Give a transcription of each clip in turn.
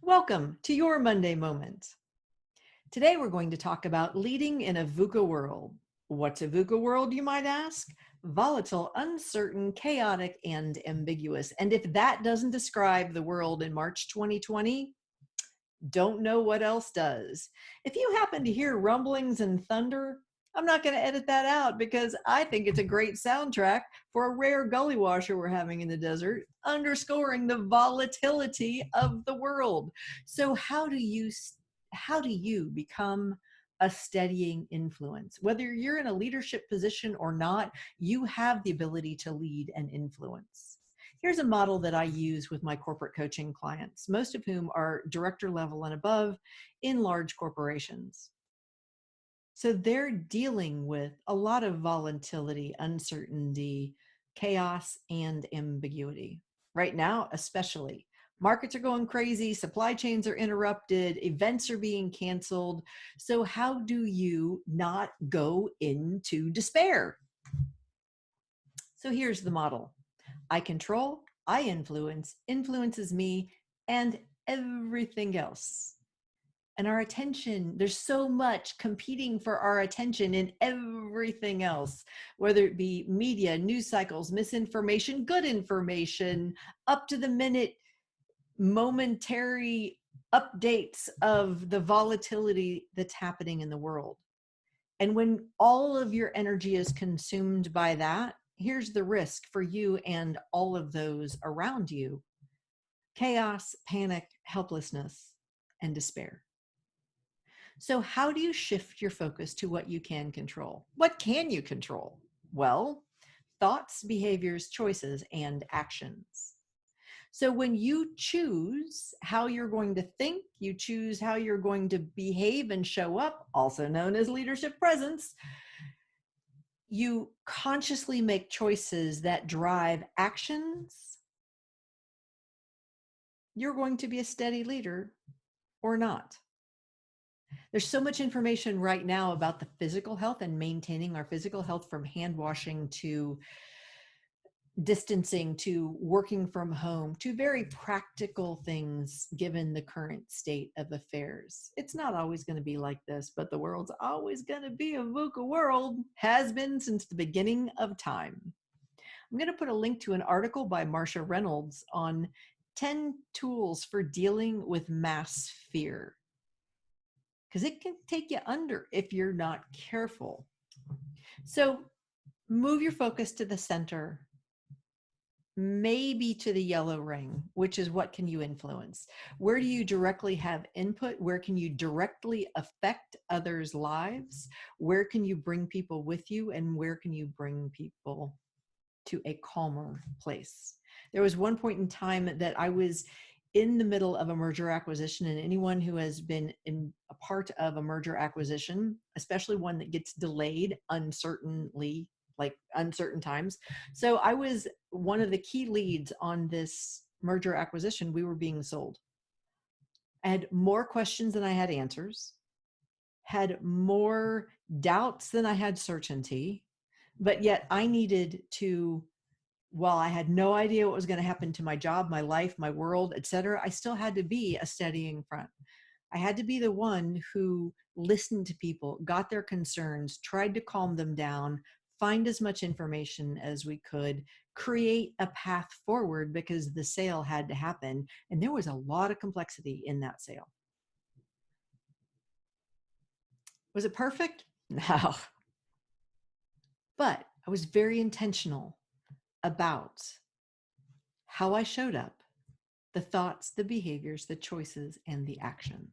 Welcome to your Monday Moment. Today we're going to talk about leading in a VUCA world. What's a VUCA world, you might ask? Volatile, uncertain, chaotic, and ambiguous. And if that doesn't describe the world in March 2020, don't know what else does. If you happen to hear rumblings and thunder, I'm not going to edit that out because I think it's a great soundtrack for a rare gully washer we're having in the desert, underscoring the volatility of the world. So how do you become a steadying influence? Whether you're in a leadership position or not, you have the ability to lead and influence. Here's a model that I use with my corporate coaching clients, most of whom are director level and above in large corporations. So they're dealing with a lot of volatility, uncertainty, chaos, and ambiguity. Right now, especially. Markets are going crazy, supply chains are interrupted, events are being canceled. So how do you not go into despair? So here's the model. I control, I influence, influences me, and everything else. And our attention, there's so much competing for our attention in everything else, whether it be media, news cycles, misinformation, good information, up to the minute, momentary updates of the volatility that's happening in the world. And when all of your energy is consumed by that, here's the risk for you and all of those around you: chaos, panic, helplessness, and despair. So how do you shift your focus to what you can control? What can you control? Well, thoughts, behaviors, choices, and actions. So when you choose how you're going to think, you choose how you're going to behave and show up, also known as leadership presence, you consciously make choices that drive actions, you're going to be a steady leader or not. There's so much information right now about the physical health and maintaining our physical health, from hand washing to distancing to working from home to very practical things given the current state of affairs. It's not always going to be like this, but the world's always going to be a VUCA world, has been since the beginning of time. I'm going to put a link to an article by Marsha Reynolds on 10 tools for dealing with mass fear, because it can take you under if you're not careful. So move your focus to the center, maybe to the yellow ring, which is what can you influence? Where do you directly have input? Where can you directly affect others' lives? Where can you bring people with you? And where can you bring people to a calmer place? There was one point in time that I was in the middle of a merger acquisition, and anyone who has been in a part of a merger acquisition, especially one that gets delayed uncertainly, like uncertain times. So I was one of the key leads on this merger acquisition. We were being sold. I had more questions than I had answers, had more doubts than I had certainty, but yet I needed to, while I had no idea what was going to happen to my job, my life, my world, etc., I still had to be a steadying front. I had to be the one who listened to people, got their concerns, tried to calm them down, find as much information as we could, create a path forward, because the sale had to happen. And there was a lot of complexity in that sale. Was it perfect? No. But I was very intentional about how I showed up, the thoughts, the behaviors, the choices, and the actions.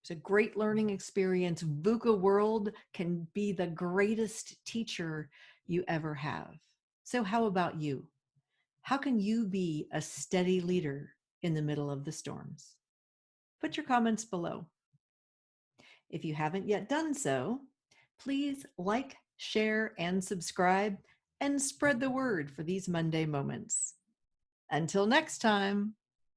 It's a great learning experience. VUCA world can be the greatest teacher you ever have. So how about you? How can you be a steady leader in the middle of the storms? Put your comments below. If you haven't yet done so, please like, share, and subscribe, and spread the word for these Monday moments. Until next time.